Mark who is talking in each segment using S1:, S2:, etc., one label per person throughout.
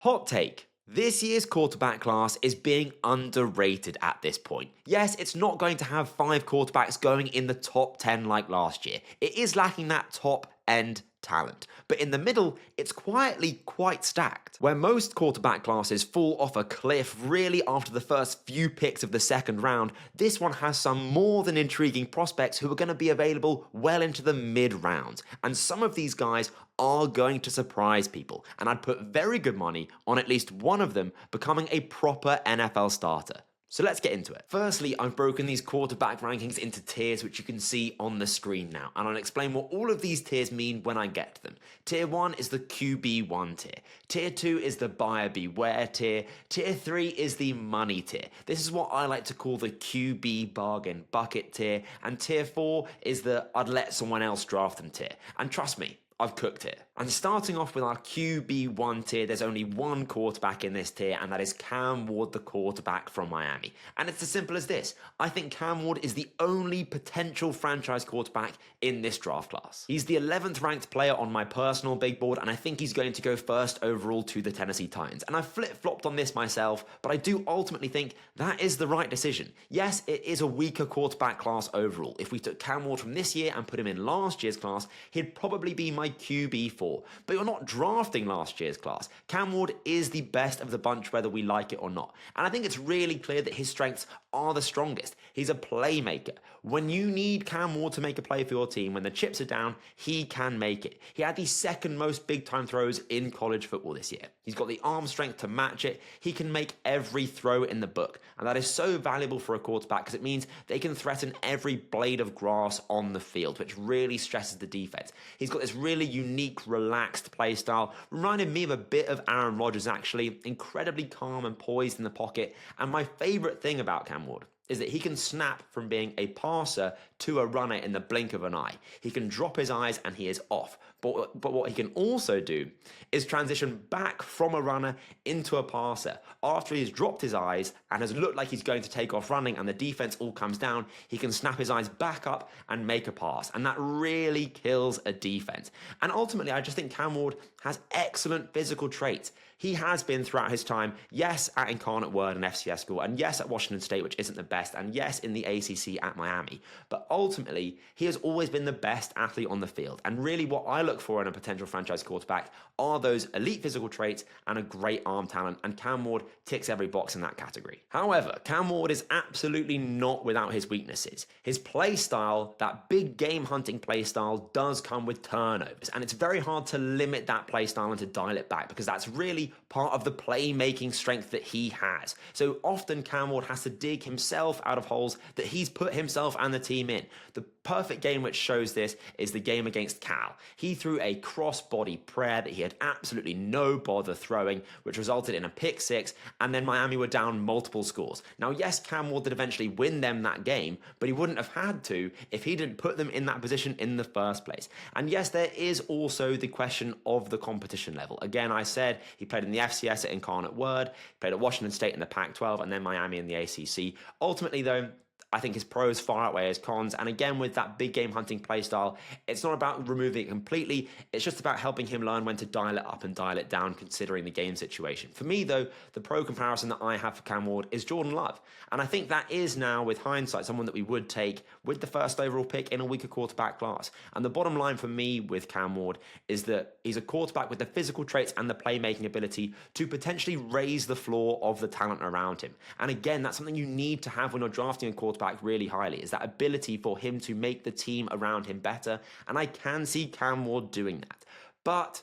S1: Hot take. This year's quarterback class is being underrated at this point. Yes, it's not going to have 5 quarterbacks going in the top 10 like last year. It is lacking that top end talent. But in the middle, it's quietly quite stacked. Where most quarterback classes fall off a cliff really after the first few picks of the second round, this one has some more than intriguing prospects who are going to be available well into the mid-rounds. And some of these guys are going to surprise people, and I'd put very good money on at least one of them becoming a proper NFL starter. So let's get into it. Firstly, I've broken these quarterback rankings into tiers, which you can see on the screen now, and I'll explain what all of these tiers mean when I get to them. Tier 1 is the QB1 tier. Tier 2 is the buyer beware tier. Tier 3 is the money tier. This is what I like to call the QB bargain bucket tier, and tier 4 is the I'd let someone else draft them tier. And trust me, I've cooked it. And starting off with our QB1 tier, there's only one quarterback in this tier, and that is Cam Ward, the quarterback from Miami. And it's as simple as this. I think Cam Ward is the only potential franchise quarterback in this draft class. He's the 11th ranked player on my personal big board, and I think he's going to go first overall to the Tennessee Titans. And I've flip-flopped on this myself, but I do ultimately think that is the right decision. Yes, it is a weaker quarterback class overall. If we took Cam Ward from this year and put him in last year's class, he'd probably be my QB4. But you're not drafting last year's class. Cam Ward is the best of the bunch whether we like it or not. And I think it's really clear that his strengths are the strongest. He's a playmaker. When you need Cam Ward to make a play for your team, when the chips are down, he can make it. He had the second most big time throws in college football this year. He's got the arm strength to match it. He can make every throw in the book. And that is so valuable for a quarterback because it means they can threaten every blade of grass on the field, which really stresses the defense. He's got this really unique, relaxed play style, reminding me of a bit of Aaron Rodgers actually, incredibly calm and poised in the pocket. And my favorite thing about Cam Ward is that he can snap from being a passer to a runner in the blink of an eye. He can drop his eyes and he is off. But what he can also do is transition back from a runner into a passer. After he's dropped his eyes and has looked like he's going to take off running and the defense all comes down, he can snap his eyes back up and make a pass. And that really kills a defense. And ultimately, I just think Cam Ward has excellent physical traits. He has been throughout his time, yes, at Incarnate Word and FCS school, and yes, at Washington State, which isn't the best, and yes, in the ACC at Miami. But ultimately, he has always been the best athlete on the field. And really what I look for in a potential franchise quarterback are those elite physical traits and a great arm talent, and Cam Ward ticks every box in that category. However, Cam Ward is absolutely not without his weaknesses. His play style, that big game hunting play style, does come with turnovers, and it's very hard to limit that play style and to dial it back because that's really part of the playmaking strength that he has. So often Cam Ward has to dig himself out of holes that he's put himself and the team in. The perfect game which shows this is the game against Cal. He threw a cross-body prayer that he had absolutely no bother throwing, which resulted in a pick six, and then Miami were down multiple scores. Now, yes, Cam Ward did eventually win them that game, but he wouldn't have had to if he didn't put them in that position in the first place. And yes, there is also the question of the competition level. Again, I said he played in the FCS at Incarnate Word, played at Washington State in the Pac-12, and then Miami in the ACC. Ultimately, though, I think his pros far outweigh his cons. And again, with that big game hunting play style, it's not about removing it completely. It's just about helping him learn when to dial it up and dial it down, considering the game situation. For me, though, the pro comparison that I have for Cam Ward is Jordan Love. And I think that is now, with hindsight, someone that we would take with the first overall pick in a weaker quarterback class. And the bottom line for me with Cam Ward is that he's a quarterback with the physical traits and the playmaking ability to potentially raise the floor of the talent around him. And again, that's something you need to have when you're drafting a quarterback really highly, is that ability for him to make the team around him better. And I can see Cam Ward doing that. But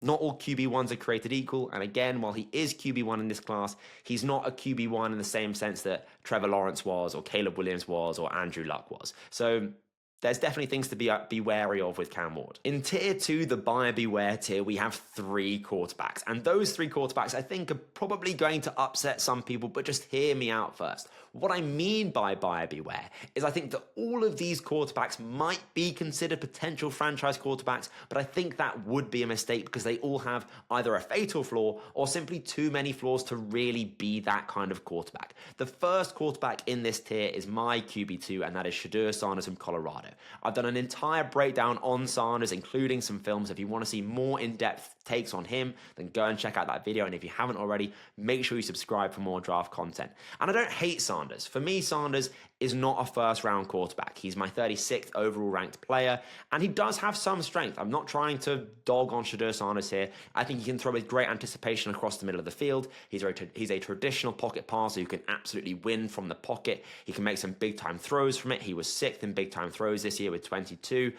S1: not all QB1s are created equal. And again, while he is QB1 in this class, he's not a QB1 in the same sense that Trevor Lawrence was, or Caleb Williams was, or Andrew Luck was. So there's definitely things to be wary of with Cam Ward. In tier 2, the buyer beware tier, we have 3 quarterbacks. And those 3 quarterbacks, I think, are probably going to upset some people, but just hear me out first. What I mean by buyer beware is I think that all of these quarterbacks might be considered potential franchise quarterbacks, but I think that would be a mistake because they all have either a fatal flaw or simply too many flaws to really be that kind of quarterback. The first quarterback in this tier is my QB2, and that is Shedeur Sanders from Colorado. I've done an entire breakdown on Sanders, including some films. If you want to see more in-depth takes on him, then go and check out that video. And if you haven't already, make sure you subscribe for more draft content. And I don't hate Sanders. For me, Sanders is not a first-round quarterback. He's my 36th overall ranked player, and he does have some strength. I'm not trying to dog on Shedeur Sanders here. I think he can throw with great anticipation across the middle of the field. He's a traditional pocket passer who can absolutely win from the pocket. He can make some big-time throws from it. He was 6th in big-time throws this year with 22.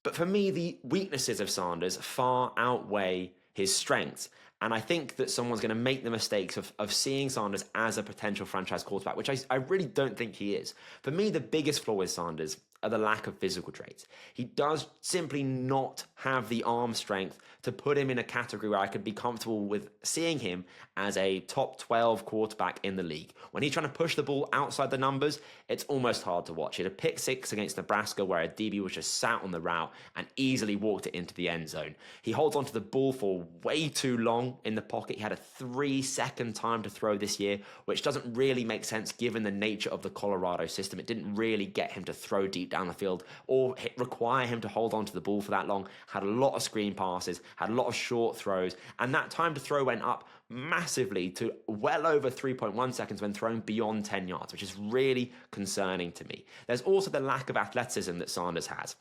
S1: But for me, the weaknesses of Sanders far outweigh his strengths. And I think that someone's going to make the mistakes of seeing Sanders as a potential franchise quarterback, which I really don't think he is. For me, the biggest flaw with Sanders are the lack of physical traits. He does simply not have the arm strength to put him in a category where I could be comfortable with seeing him as a top 12 quarterback in the league. When he's trying to push the ball outside the numbers, it's almost hard to watch. He had a pick six against Nebraska where a DB was just sat on the route and easily walked it into the end zone. He holds onto the ball for way too long in the pocket. He had a 3-second time to throw this year, which doesn't really make sense given the nature of the Colorado system. It didn't really get him to throw deep down the field or require him to hold on to the ball for that long. Had a lot of screen passes, had a lot of short throws, and that time to throw went up massively to well over 3.1 seconds when thrown beyond 10 yards, which is really concerning to me. There's also the lack of athleticism that Sanders has.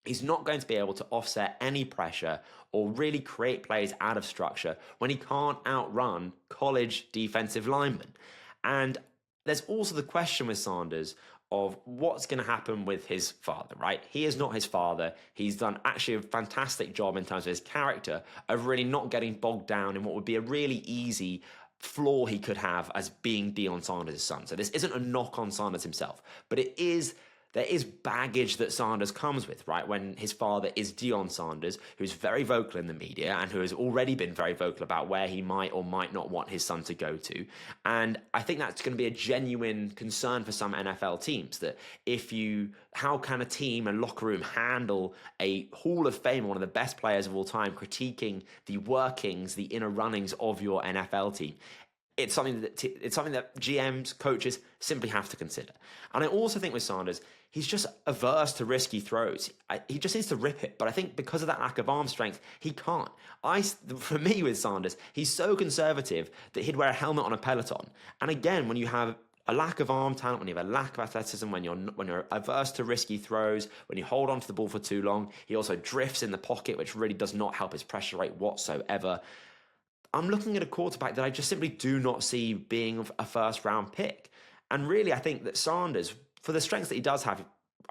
S1: He's not going to be able to offset any pressure or really create plays out of structure when he can't outrun college defensive linemen. And there's also the question with Sanders of what's going to happen with his father, right? He is not his father. He's done actually a fantastic job in terms of his character of really not getting bogged down in what would be a really easy flaw he could have as being Dillon Sanders' son. So this isn't a knock on Sanders himself, but there is baggage that Sanders comes with, right? When his father is Deion Sanders, who's very vocal in the media and who has already been very vocal about where he might or might not want his son to go to. And I think that's going to be a genuine concern for some NFL teams, that how can a team and locker room handle a Hall of Fame, one of the best players of all time, critiquing the workings, the inner runnings of your NFL team? It's something that GMs, coaches simply have to consider. And I also think with Sanders, he's just averse to risky throws. He just needs to rip it. But I think because of that lack of arm strength, he can't. For me with Sanders, he's so conservative that he'd wear a helmet on a Peloton. And again, when you have a lack of arm talent, when you have a lack of athleticism, when you're averse to risky throws, when you hold on to the ball for too long, he also drifts in the pocket, which really does not help his pressure rate whatsoever. I'm looking at a quarterback that I just simply do not see being a first-round pick. And really, I think that Sanders, for the strengths that he does have,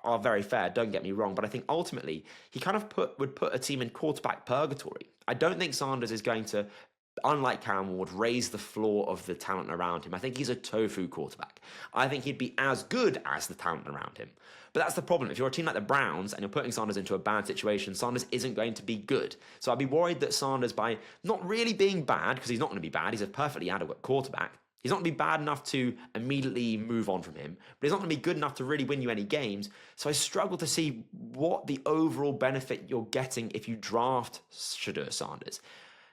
S1: are very fair, don't get me wrong, but I think ultimately he kind of would put a team in quarterback purgatory. I don't think Sanders is going to, unlike Cam Ward, raise the floor of the talent around him. I think he's a tofu quarterback. I think he'd be as good as the talent around him. But that's the problem. If you're a team like the Browns and you're putting Sanders into a bad situation, Sanders isn't going to be good. So I'd be worried that Sanders, by not really being bad, because he's not going to be bad, he's a perfectly adequate quarterback, he's not going to be bad enough to immediately move on from him, but he's not going to be good enough to really win you any games. So I struggle to see what the overall benefit you're getting if you draft Shedeur Sanders.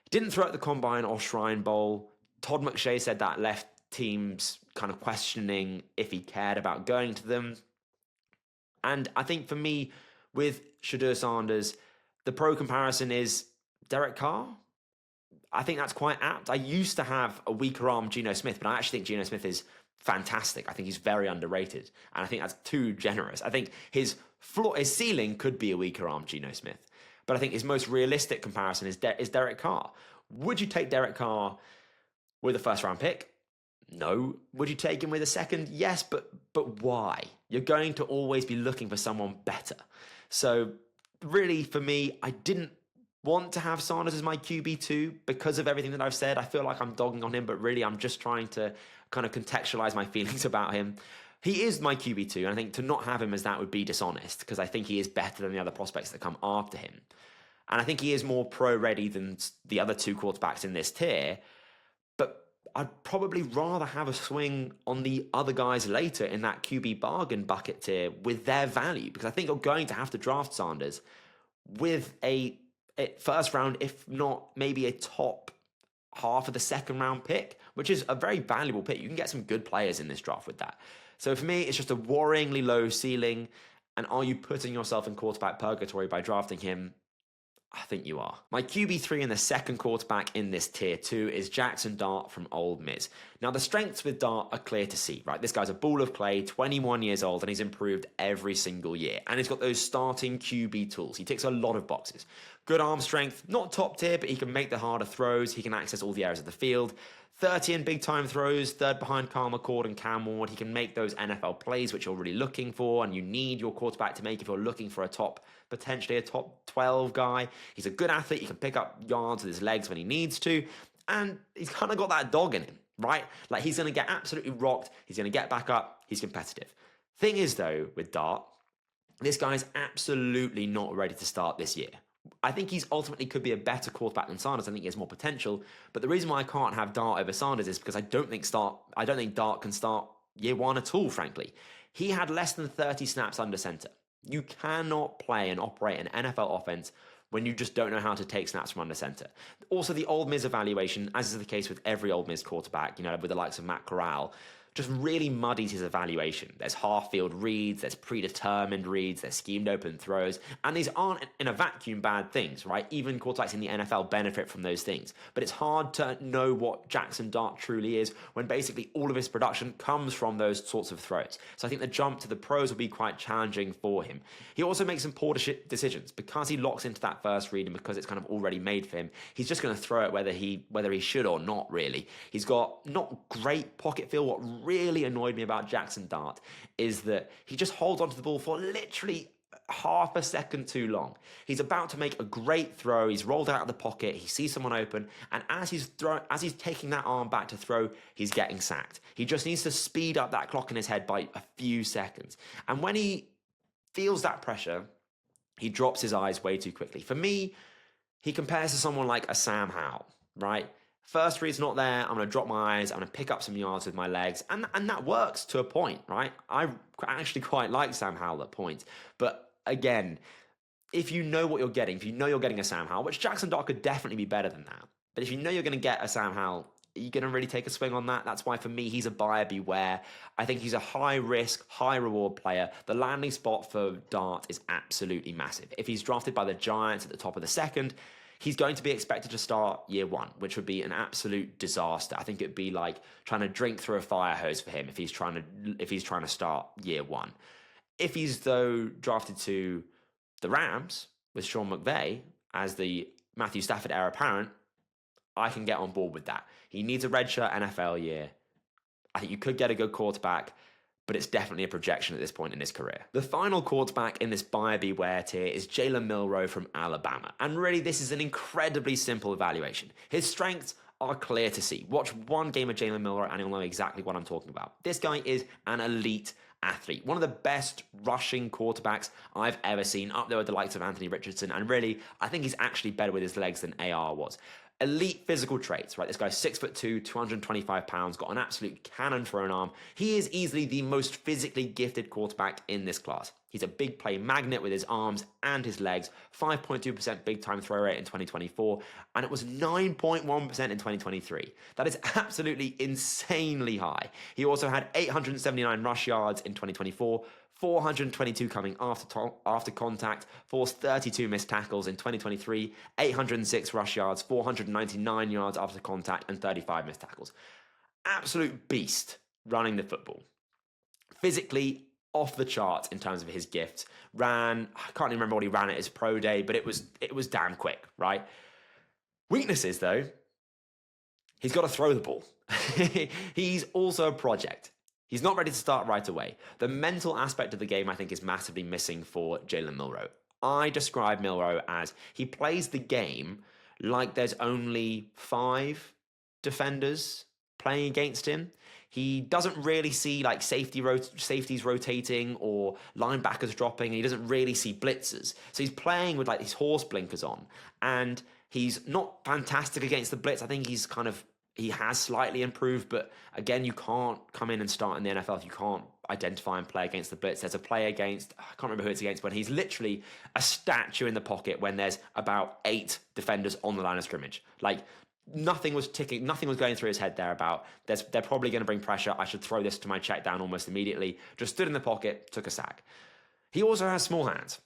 S1: He didn't throw at the Combine or Shrine Bowl. Todd McShay said that left teams kind of questioning if he cared about going to them. And I think for me, with Shedeur Sanders, the pro comparison is Derek Carr. I think that's quite apt. I used to have a weaker arm Geno Smith, but I actually think Geno Smith is fantastic. I think he's very underrated. And I think that's too generous. I think his ceiling could be a weaker arm Geno Smith. But I think his most realistic comparison is Derek Carr. Would you take Derek Carr with a first-round pick? No. Would you take him with a second? Yes, but why? You're going to always be looking for someone better. So really, for me, I didn't want to have Sanders as my QB2 because of everything that I've said. I feel like I'm dogging on him, but really I'm just trying to kind of contextualize my feelings about him. He is my QB2, and I think to not have him as that would be dishonest, because I think he is better than the other prospects that come after him. And I think he is more pro-ready than the other two quarterbacks in this tier, but I'd probably rather have a swing on the other guys later in that QB bargain bucket tier with their value, because I think you're going to have to draft Sanders with a first round, if not maybe a top half of the second round pick, which is a very valuable pick. You can get some good players in this draft with that. So for me, it's just a worryingly low ceiling. And are you putting yourself in quarterback purgatory by drafting him? I think you are. My QB3 and the second quarterback in this tier 2 is Jaxson Dart from Ole Miss. Now, the strengths with Dart are clear to see, right? This guy's a ball of clay, 21 years old, and he's improved every single year. And he's got those starting QB tools. He ticks a lot of boxes. Good arm strength, not top tier, but he can make the harder throws. He can access all the areas of the field. 30 in big-time throws, third behind McCord and Cam Ward. He can make those NFL plays, which you're really looking for, and you need your quarterback to make if you're looking for potentially a top 12 guy. He's a good athlete. He can pick up yards with his legs when he needs to, and he's kind of got that dog in him, right? Like, he's going to get absolutely rocked. He's going to get back up. He's competitive. Thing is, though, with Dart, this guy's absolutely not ready to start this year. I think he's ultimately could be a better quarterback than Sanders. I think he has more potential. But the reason why I can't have Dart over Sanders is because I don't think Dart can start year one at all, frankly. He had less than 30 snaps under center. You cannot play and operate an NFL offense when you just don't know how to take snaps from under center. Also, the Ole Miss evaluation, as is the case with every Ole Miss quarterback, with the likes of Matt Corral, just really muddies his evaluation. There's half-field reads, there's predetermined reads, there's schemed open throws, and these aren't in a vacuum bad things, right? Even quarterbacks in the NFL benefit from those things. But it's hard to know what Jaxson Dart truly is when basically all of his production comes from those sorts of throws. So I think the jump to the pros will be quite challenging for him. He also makes some poor decisions because he locks into that first read and because it's kind of already made for him. He's just going to throw it whether he should or not, really. He's got not great pocket feel. What really annoyed me about Jaxson Dart is that he just holds onto the ball for literally half a second too long. He's about to make a great throw. He's rolled out of the pocket. He sees someone open, and as he's taking that arm back to throw, he's getting sacked. He just needs to speed up that clock in his head by a few seconds. And when he feels that pressure, he drops his eyes way too quickly. For me, he compares to someone like a Sam Howell, right? First read's not there. I'm going to drop my eyes. I'm going to pick up some yards with my legs. And that works to a point, right? I actually quite like Sam Howell at points. But again, if you know what you're getting, if you know you're getting a Sam Howell, which Jaxson Dart could definitely be better than that. But if you know you're going to get a Sam Howell, are you going to really take a swing on that? That's why, for me, he's a buyer beware. I think he's a high-risk, high-reward player. The landing spot for Dart is absolutely massive. If he's drafted by the Giants at the top of the second, he's going to be expected to start year one, which would be an absolute disaster. I think it'd be like trying to drink through a fire hose for him if he's trying to start year one. If he's, though, drafted to the Rams with Sean McVay as the Matthew Stafford heir apparent, I can get on board with that. He needs a redshirt NFL year. I think you could get a good quarterback, but it's definitely a projection at this point in his career. The final quarterback in this buyer beware tier is Jalen Milroe from Alabama. And really, this is an incredibly simple evaluation. His strengths are clear to see. Watch one game of Jalen Milroe and you'll know exactly what I'm talking about. This guy is an elite athlete. One of the best rushing quarterbacks I've ever seen, up there with the likes of Anthony Richardson. And really, I think he's actually better with his legs than AR was. Elite physical traits, right? This guy's 6'2", 225 pounds, got an absolute cannon for an arm. He is easily the most physically gifted quarterback in this class. He's a big play magnet with his arms and his legs, 5.2% big time throw rate in 2024, and it was 9.1% in 2023. That is absolutely insanely high. He also had 879 rush yards in 2024, 422 coming after contact, forced 32 missed tackles in 2023, 806 rush yards, 499 yards after contact, and 35 missed tackles. Absolute beast running the football. Physically off the charts in terms of his gifts. I can't even remember what he ran at his pro day, but it was damn quick, right? Weaknesses, though, he's got to throw the ball. He's also a project. He's not ready to start right away. The mental aspect of the game, I think, is massively missing for Jalen Milroe. I describe Milroe as he plays the game like there's only 5 defenders playing against him. He doesn't really see like safeties rotating or linebackers dropping. And he doesn't really see blitzers. So he's playing with like these horse blinkers on. And he's not fantastic against the blitz. I think he has slightly improved, but again, you can't come in and start in the NFL if you can't identify and play against the blitz. There's a play against, I can't remember who it's against, but he's literally a statue in the pocket when there's about 8 defenders on the line of scrimmage. Like, nothing was going through his head there about, they're probably going to bring pressure, I should throw this to my check down almost immediately. Just stood in the pocket, took a sack. He also has small hands.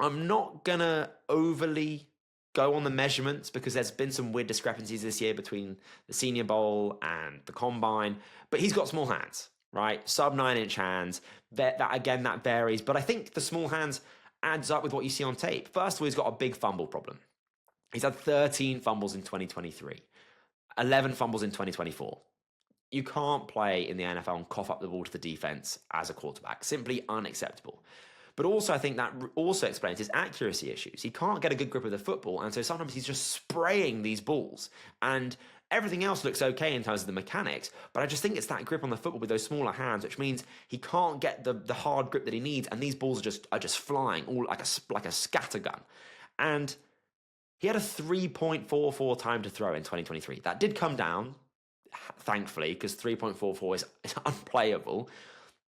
S1: I'm not going to overly go on the measurements because there's been some weird discrepancies this year between the Senior Bowl and the Combine, but he's got small hands, right? Sub 9-inch hands. That varies, but I think the small hands adds up with what you see on tape. First of all, he's got a big fumble problem. He's had 13 fumbles in 2023, 11 fumbles in 2024. You can't play in the NFL and cough up the ball to the defense as a quarterback. Simply unacceptable. But also, I think that also explains his accuracy issues. He can't get a good grip of the football, and so sometimes he's just spraying these balls. And everything else looks okay in terms of the mechanics, but I just think it's that grip on the football with those smaller hands, which means he can't get the hard grip that he needs, and these balls are just flying, all like a scattergun. And he had a 3.44 time to throw in 2023. That did come down, thankfully, because 3.44 is unplayable.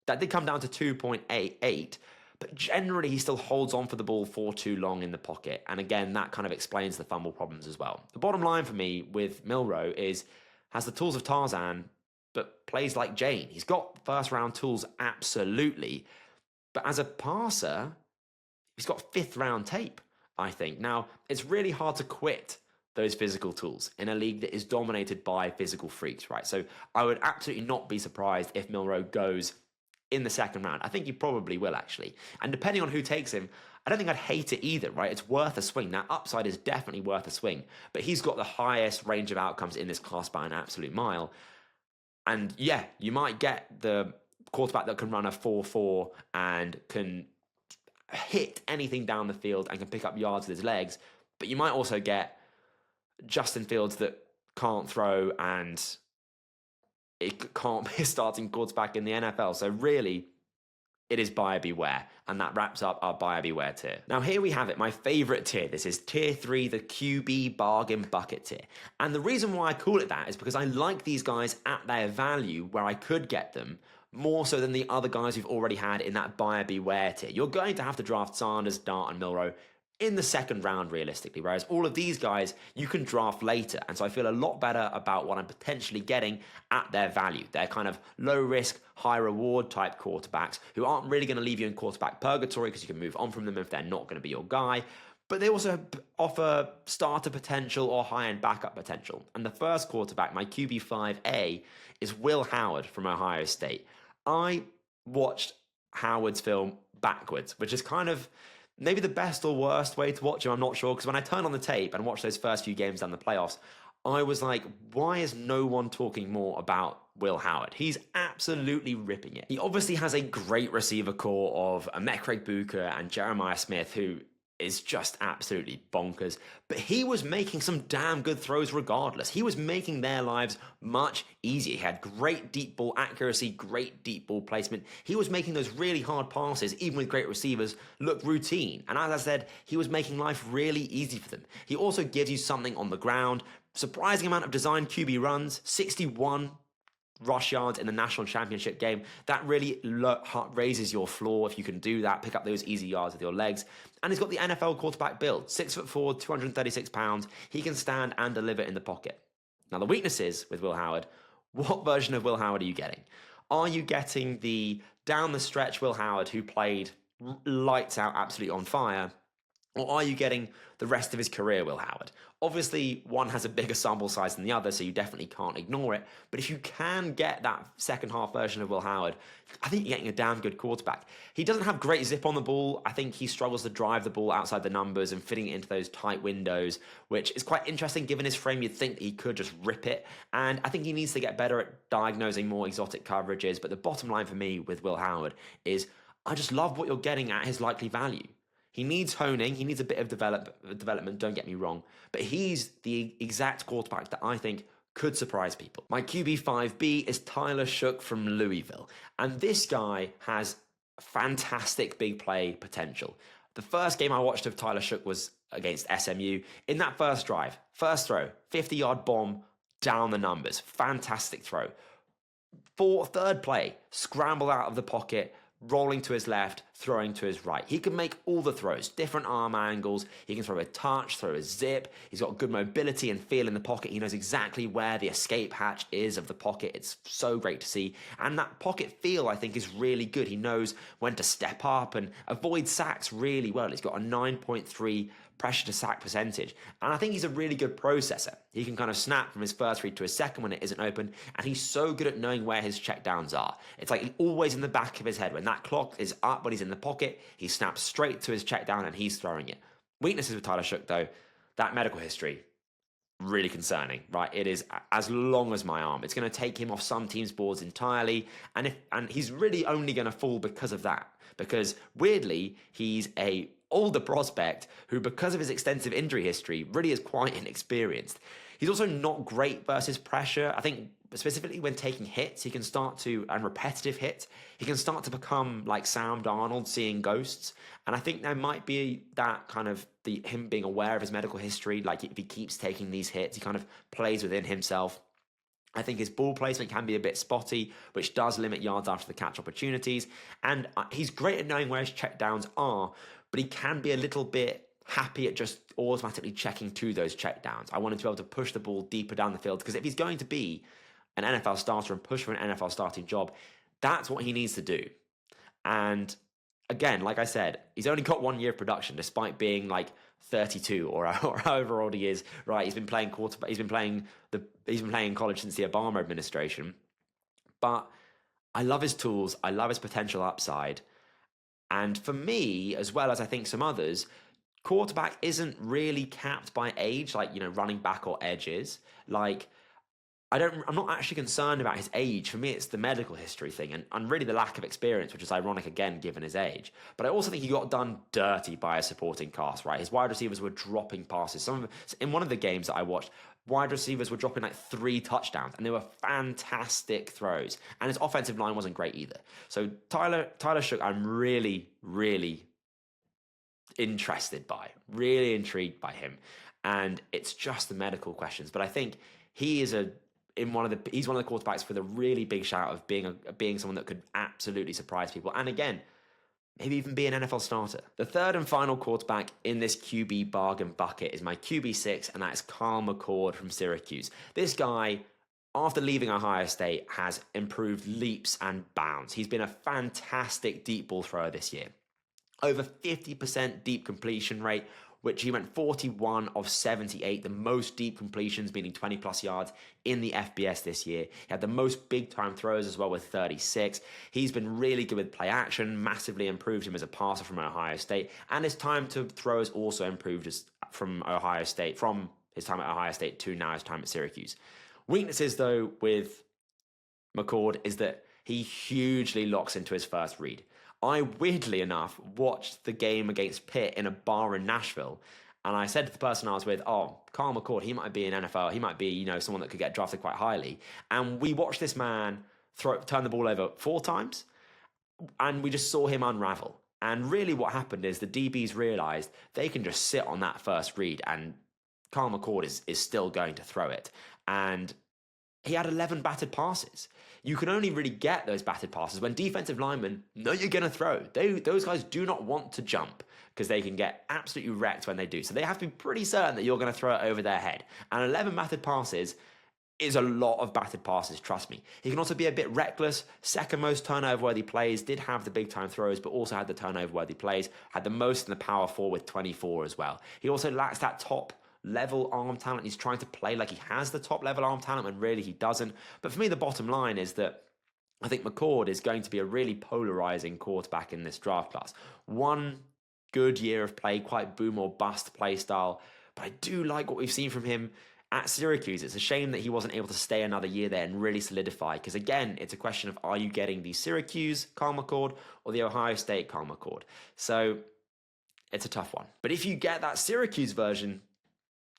S1: That did come down to 2.88. But generally, he still holds on for the ball for too long in the pocket. And again, that kind of explains the fumble problems as well. The bottom line for me with Milroe is has the tools of Tarzan, but plays like Jane. He's got first-round tools, absolutely. But as a passer, he's got fifth-round tape, I think. Now, it's really hard to quit those physical tools in a league that is dominated by physical freaks, right? So I would absolutely not be surprised if Milroe goes in the second round. I think he probably will, actually. And depending on who takes him, I don't think I'd hate it either, right? It's worth a swing. That upside is definitely worth a swing. But he's got the highest range of outcomes in this class by an absolute mile. And yeah, you might get the quarterback that can run a 4.4 and can hit anything down the field and can pick up yards with his legs. But you might also get Justin Fields that can't throw and it can't be a starting quarterback in the NFL. So really, it is buyer beware. And that wraps up our buyer beware tier. Now here we have it, my favorite tier. This is tier 3, the QB bargain bucket tier. And the reason why I call it that is because I like these guys at their value where I could get them, more so than the other guys we've already had in that buyer beware tier. You're going to have to draft Sanders, Dart, and Milroe in the second round, realistically, whereas all of these guys you can draft later. And so I feel a lot better about what I'm potentially getting at their value. They're kind of low risk, high reward type quarterbacks who aren't really going to leave you in quarterback purgatory because you can move on from them if they're not going to be your guy. But they also offer starter potential or high-end backup potential. And the first quarterback, my QB5A, is Will Howard from Ohio State. I watched Howard's film backwards, which is kind of maybe the best or worst way to watch him, I'm not sure, because when I turned on the tape and watched those first few games down the playoffs, I was like, why is no one talking more about Will Howard? He's absolutely ripping it. He obviously has a great receiver core of Emeka Egbuka and Jeremiah Smith, who is just absolutely bonkers. But he was making some damn good throws regardless. He was making their lives much easier. He had great deep ball accuracy, great deep ball placement. He was making those really hard passes, even with great receivers, look routine. And as I said, he was making life really easy for them. He also gives you something on the ground. Surprising amount of designed QB runs, 61 rush yards in the national championship game. That really raises your floor if you can do that, pick up those easy yards with your legs. And he's got the NFL quarterback build, 6'4", 236 pounds. He can stand and deliver in the pocket. Now the weaknesses with Will Howard, what version of Will Howard are you getting? Are you getting the down the stretch Will Howard who played lights out, absolutely on fire? Or are you getting the rest of his career Will Howard? Obviously, one has a bigger sample size than the other, so you definitely can't ignore it. But if you can get that second half version of Will Howard, I think you're getting a damn good quarterback. He doesn't have great zip on the ball. I think he struggles to drive the ball outside the numbers and fitting it into those tight windows, which is quite interesting given his frame. You'd think that he could just rip it. And I think he needs to get better at diagnosing more exotic coverages. But the bottom line for me with Will Howard is I just love what you're getting at his likely value. He needs honing. He needs a bit of development, don't get me wrong. But he's the exact quarterback that I think could surprise people. My QB5B is Tyler Shough from Louisville. And this guy has fantastic big play potential. The first game I watched of Tyler Shough was against SMU. In that first drive, first throw, 50-yard bomb, down the numbers. Fantastic throw. Third play, scramble out of the pocket, rolling to his left, throwing to his right. He can make all the throws, different arm angles. He can throw a touch, throw a zip. He's got good mobility and feel in the pocket. He knows exactly where the escape hatch is of the pocket. It's so great to see. And that pocket feel, I think, is really good. He knows when to step up and avoid sacks really well. He's got a 9.3 pressure to sack percentage. And I think he's a really good processor. He can kind of snap from his first read to his second when it isn't open. And he's so good at knowing where his checkdowns are. It's like always in the back of his head. When that clock is up, when he's in the pocket, he snaps straight to his checkdown and he's throwing it. Weaknesses with Tyler Shough, though, that medical history, really concerning, right? It is as long as my arm. It's going to take him off some teams' boards entirely. And he's really only going to fall because of that. Because weirdly, he's a older prospect who, because of his extensive injury history, really is quite inexperienced. He's also not great versus pressure. I think specifically when taking hits, he can start to, and repetitive hits, he can start to become like Sam Darnold, seeing ghosts. And I think there might be that kind of him being aware of his medical history. Like if he keeps taking these hits, he kind of plays within himself. I think his ball placement can be a bit spotty, which does limit yards after the catch opportunities. And he's great at knowing where his checkdowns are, but he can be a little bit happy at just automatically checking to those checkdowns. I want him to be able to push the ball deeper down the field, because if he's going to be an NFL starter and push for an NFL starting job, that's what he needs to do. And again, like I said, he's only got 1 year of production, despite being like 32 or however old he is. Right? He's been playing quarterback. He's been playing in college since the Obama administration. But I love his tools. I love his potential upside. And for me, as well as I think some others, quarterback isn't really capped by age, like, running back or edges. Like, I'm not actually concerned about his age. For me, it's the medical history thing and really the lack of experience, which is ironic again, given his age. But I also think he got done dirty by a supporting cast, right? His wide receivers were dropping passes. In one of the games that I watched, wide receivers were dropping like 3 touchdowns, and they were fantastic throws. And his offensive line wasn't great either. So Tyler Shough, I'm really, really interested by, really intrigued by him. And it's just the medical questions. But I think he is he's one of the quarterbacks with a really big shout of being someone that could absolutely surprise people. And again, maybe even be an NFL starter. The third and final quarterback in this QB bargain bucket is my QB6, and that is Kyle McCord from Syracuse. This guy, after leaving Ohio State, has improved leaps and bounds. He's been a fantastic deep ball thrower this year. Over 50% deep completion rate, which he went 41 of 78, the most deep completions, meaning 20 plus yards in the FBS this year. He had the most big time throws as well with 36. He's been really good with play action, massively improved him as a passer from Ohio State, and his time to throw has also improved from his time at Ohio State to now his time at Syracuse. Weaknesses, though, with McCord is that he hugely locks into his first read. I, weirdly enough, watched the game against Pitt in a bar in Nashville, and I said to the person I was with, Kyle McCord, he might be an NFL, he might be, someone that could get drafted quite highly. And we watched this man turn the ball over 4 times, and we just saw him unravel. And really what happened is the DBs realized they can just sit on that first read, and Kyle McCord is still going to throw it. And he had 11 batted passes. You can only really get those batted passes when defensive linemen know you're going to throw. Those guys do not want to jump because they can get absolutely wrecked when they do. So they have to be pretty certain that you're going to throw it over their head. And 11 batted passes is a lot of batted passes, trust me. He can also be a bit reckless. Second most turnover-worthy plays, did have the big-time throws, but also had the turnover-worthy plays. Had the most in the Power 4 with 24 as well. He also lacks that top-level arm talent. He's trying to play like he has the top-level arm talent when really he doesn't. But for me, the bottom line is that I think McCord is going to be a really polarizing quarterback in this draft class. One good year of play, quite boom or bust play style. But I do like what we've seen from him at Syracuse. It's a shame that he wasn't able to stay another year there and really solidify. Because again, it's a question of, are you getting the Syracuse Kyle McCord or the Ohio State Kyle McCord? So it's a tough one. But if you get that Syracuse version,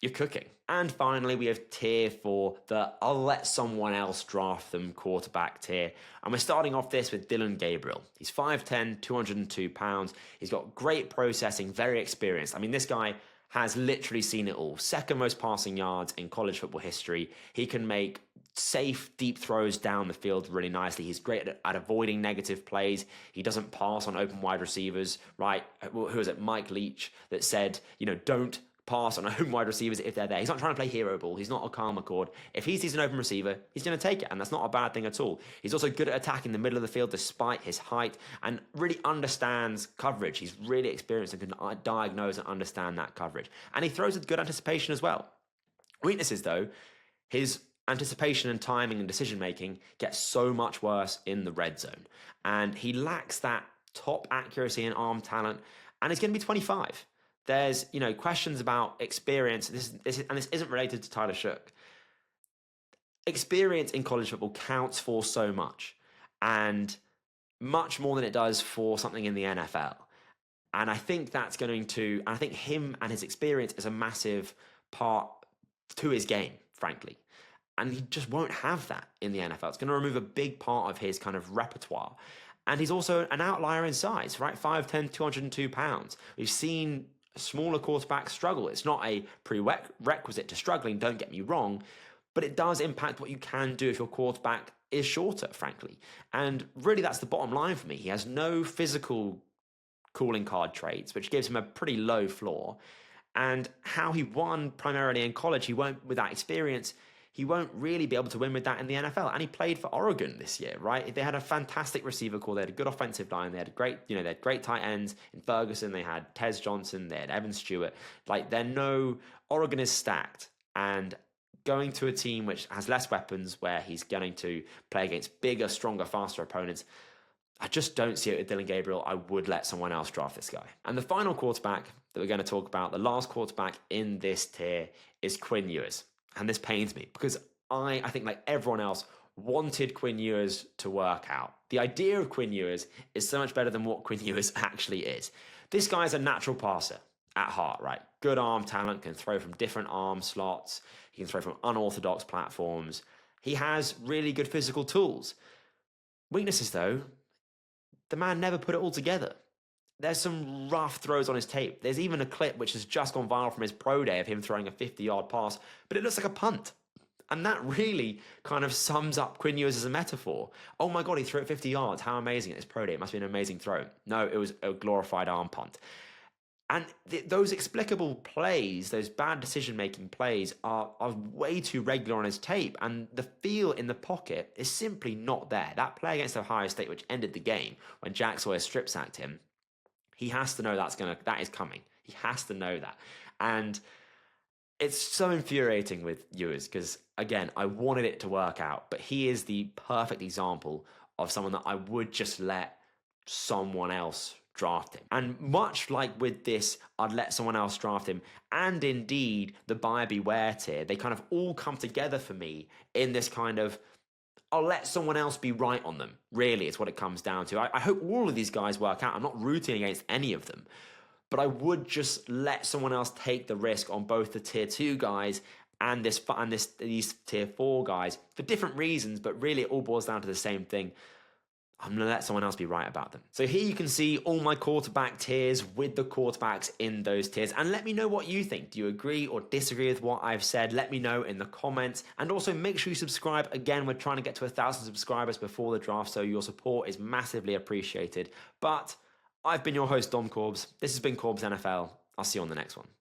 S1: you're cooking. And finally, we have tier 4, the I'll let someone else draft them quarterback tier. And we're starting off this with Dillon Gabriel. He's 5'10", 202 pounds. He's got great processing, very experienced. I mean, this guy has literally seen it all. Second most passing yards in college football history. He can make safe, deep throws down the field really nicely. He's great at avoiding negative plays. He doesn't pass on open wide receivers, right? Who was it? Mike Leach that said, don't pass on open wide receivers if they're there. He's not trying to play hero ball. He's not a Kyle McCord. If he sees an open receiver, he's going to take it, and that's not a bad thing at all. He's also good at attacking the middle of the field despite his height, and really understands coverage. He's really experienced and can diagnose and understand that coverage. And he throws with good anticipation as well. Weaknesses, though, his anticipation and timing and decision making gets so much worse in the red zone, and he lacks that top accuracy and arm talent, and he's going to be 25. There's questions about experience. This isn't related to Tyler Shook. Experience in college football counts for so much, and much more than it does for something in the NFL. And I think that's going to, and I think him and his experience is a massive part to his game, frankly. And he just won't have that in the NFL. It's going to remove a big part of his kind of repertoire. And he's also an outlier in size, right? 5'10", 202 pounds. We've seen smaller quarterbacks struggle. It's not a prerequisite to struggling, don't get me wrong, but it does impact what you can do if your quarterback is shorter, frankly. And really, that's the bottom line for me. He has no physical calling card traits, which gives him a pretty low floor. And how he won primarily in college, with that experience, he won't really be able to win with that in the NFL. And he played for Oregon this year, right? They had a fantastic receiver core. They had a good offensive line. They had they had great tight ends in Ferguson. They had Tez Johnson. They had Evan Stewart. Oregon is stacked. And going to a team which has less weapons, where he's going to play against bigger, stronger, faster opponents, I just don't see it with Dillon Gabriel. I would let someone else draft this guy. And the final quarterback that we're going to talk about, the last quarterback in this tier, is Quinn Ewers. And this pains me because I think, like everyone else, wanted Quinn Ewers to work out. The idea of Quinn Ewers is so much better than what Quinn Ewers actually is. This guy is a natural passer at heart, right? Good arm talent, can throw from different arm slots. He can throw from unorthodox platforms. He has really good physical tools. Weaknesses, though, the man never put it all together. There's some rough throws on his tape. There's even a clip which has just gone viral from his pro day of him throwing a 50-yard pass, but it looks like a punt. And that really kind of sums up Quinn Ewers as a metaphor. Oh my God, he threw it 50 yards. How amazing at his pro day. It must be an amazing throw. No, it was a glorified arm punt. And those explicable plays, those bad decision-making plays are way too regular on his tape. And the feel in the pocket is simply not there. That play against Ohio State, which ended the game, when Jack Sawyer strip-sacked him, he has to know that is coming. He has to know that. And it's so infuriating with Ewers because, again, I wanted it to work out, but he is the perfect example of someone that I would just let someone else draft him. And much like with this, I'd let someone else draft him, and indeed the buyer beware tier, they kind of all come together for me in this kind of, I'll let someone else be right on them, really, is what it comes down to. I hope all of these guys work out. I'm not rooting against any of them, but I would just let someone else take the risk on both the tier 2 guys and these tier 4 guys for different reasons, but really it all boils down to the same thing. I'm going to let someone else be right about them. So here you can see all my quarterback tiers with the quarterbacks in those tiers. And let me know what you think. Do you agree or disagree with what I've said? Let me know in the comments. And also make sure you subscribe. Again, we're trying to get to 1,000 subscribers before the draft, so your support is massively appreciated. But I've been your host, Dom Corbs. This has been Corbs NFL. I'll see you on the next one.